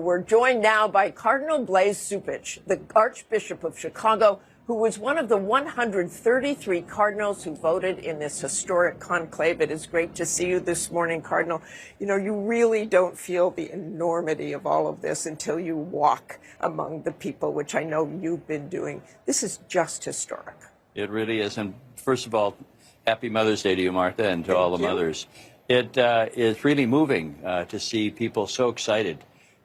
We're joined now by Cardinal Blase Cupich, the Archbishop of Chicago, who was one of the 133 cardinals who voted in this historic conclave. It is great to see you this morning, Cardinal. You know, you really don't feel the enormity of all of this until you walk among the people, which I know you've been doing. This is just historic. It really is. And first of all, happy Mother's Day to you, Martha, and to all the mothers. It is really moving to see people so excited.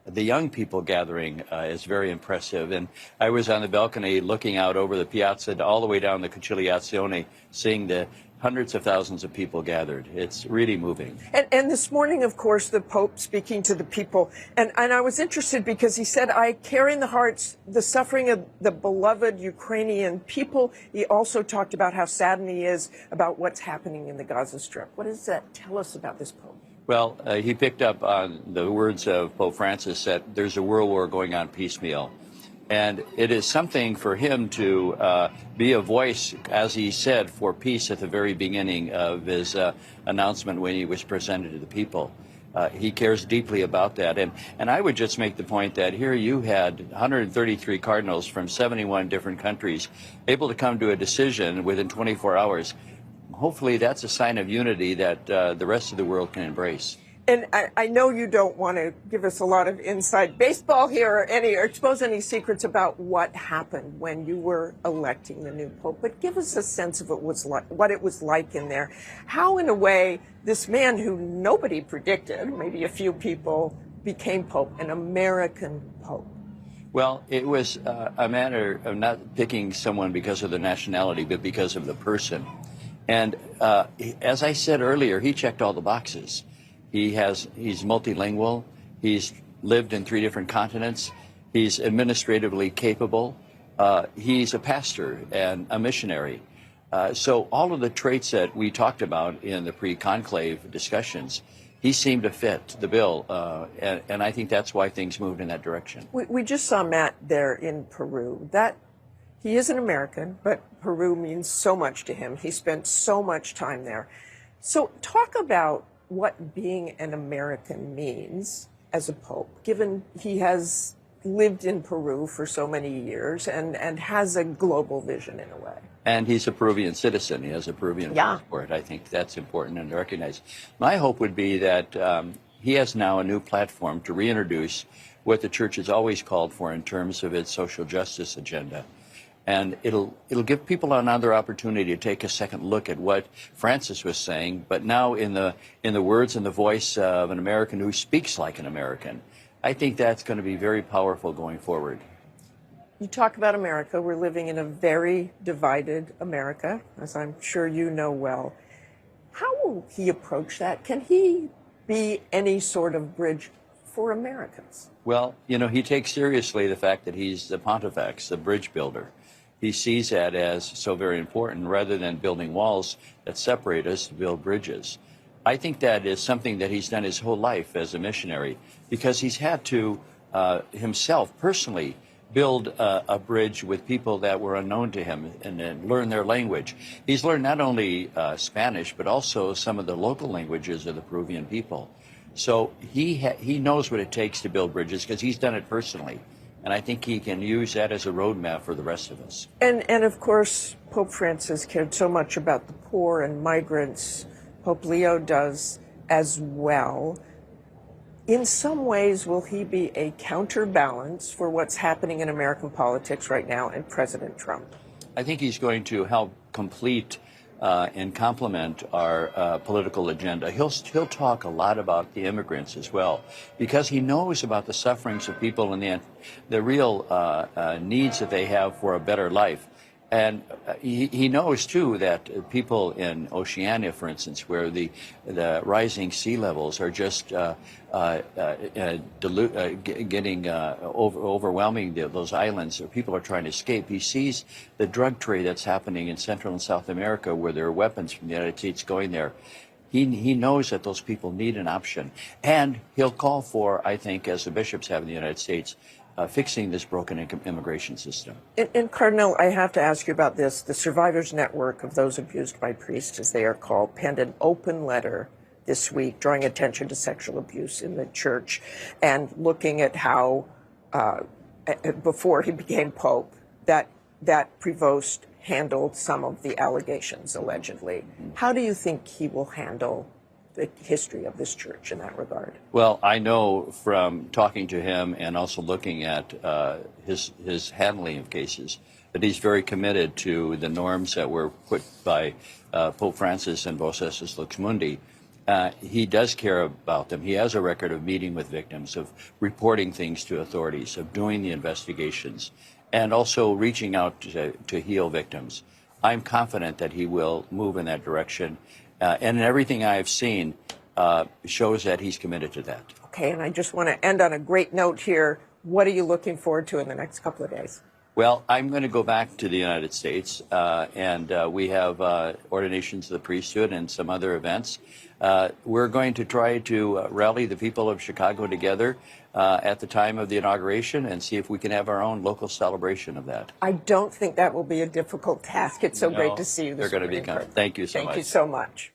The young people gathering is very impressive. And I was on the balcony looking out over the piazza all the way down the Conciliazione, seeing the hundreds of thousands of people gathered. It's really moving. And this morning, of course, the Pope speaking to the people. And I was interested because he said, I carry in the hearts the suffering of the beloved Ukrainian people. He also talked about how saddened he is about what's happening in the Gaza Strip. What does that tell us about this Pope? Well, he picked up on the words of Pope Francis that there's a world war going on piecemeal. And it is something for him to be a voice, as he said, for peace at the very beginning of his announcement when he was presented to the people. He cares deeply about that. And I would just make the point that here you had 133 cardinals from 71 different countries able to come to a decision within 24 hours. Hopefully that's a sign of unity that the rest of the world can embrace. And I know you don't want to give us a lot of inside baseball here or expose any secrets about what happened when you were electing the new Pope, but give us a sense of what it was like in there. How, in a way, this man who nobody predicted, maybe a few people, became Pope, an American Pope. Well, it was a matter of not picking someone because of the nationality, but because of the person. And as I said earlier, he checked all the boxes. He's multilingual. He's lived in 3 different continents. He's administratively capable. He's a pastor and a missionary. So all of the traits that we talked about in the pre-conclave discussions, he seemed to fit the bill. And I think that's why things moved in that direction. We just saw Matt there in Peru. He is an American, but Peru means so much to him. He spent so much time there. So talk about what being an American means as a pope, given he has lived in Peru for so many years and has a global vision in a way. And he's a Peruvian citizen. He has a Peruvian passport. I think that's important and to recognize. My hope would be that he has now a new platform to reintroduce what the church has always called for in terms of its social justice agenda. And it'll give people another opportunity to take a second look at what Francis was saying, but now in the words and the voice of an American who speaks like an American. I think that's going to be very powerful going forward. You talk about America. We're living in a very divided America, as I'm sure you know well. How will he approach that? Can he be any sort of bridge for Americans? Well, you know, he takes seriously the fact that he's the pontifex, the bridge builder. He sees that as so very important, rather than building walls that separate us, to build bridges. I think that is something that he's done his whole life as a missionary, because he's had to himself personally build a bridge with people that were unknown to him and learn their language. He's learned not only Spanish, but also some of the local languages of the Peruvian people. So he knows what it takes to build bridges because he's done it personally. And I think he can use that as a roadmap for the rest of us. And of course, Pope Francis cared so much about the poor and migrants. Pope Leo does as well. In some ways, will he be a counterbalance for what's happening in American politics right now and President Trump? I think he's going to help complete and complement our political agenda. He'll talk a lot about the immigrants as well, because he knows about the sufferings of people and the real needs that they have for a better life. And he knows, too, that people in Oceania, for instance, where the rising sea levels are just overwhelming those islands, or people are trying to escape. He sees the drug trade that's happening in Central and South America, where there are weapons from the United States going there. He knows that those people need an option. And he'll call for, I think, as the bishops have in the United States, fixing this broken immigration system. And Cardinal, I have to ask you about this. The Survivors Network of those abused by priests, as they are called, penned an open letter this week, drawing attention to sexual abuse in the church and looking at how, before he became Pope, that Prevost handled some of the allegations, allegedly. How do you think he will handle the history of this church in that regard? Well, I know from talking to him and also looking at his handling of cases that he's very committed to the norms that were put by Pope Francis and Vocessus Lux Mundi. He does care about them. He has a record of meeting with victims, of reporting things to authorities, of doing the investigations, and also reaching out to heal victims. I'm confident that he will move in that direction. And everything I've seen shows that he's committed to that. Okay, and I just want to end on a great note here. What are you looking forward to in the next couple of days? Well, I'm going to go back to the United States, and we have ordinations of the priesthood and some other events. We're going to try to rally the people of Chicago together at the time of the inauguration and see if we can have our own local celebration of that. I don't think that will be a difficult task. It's so great to see you this morning. They're going to be coming. Thank you so much. Thank you so much.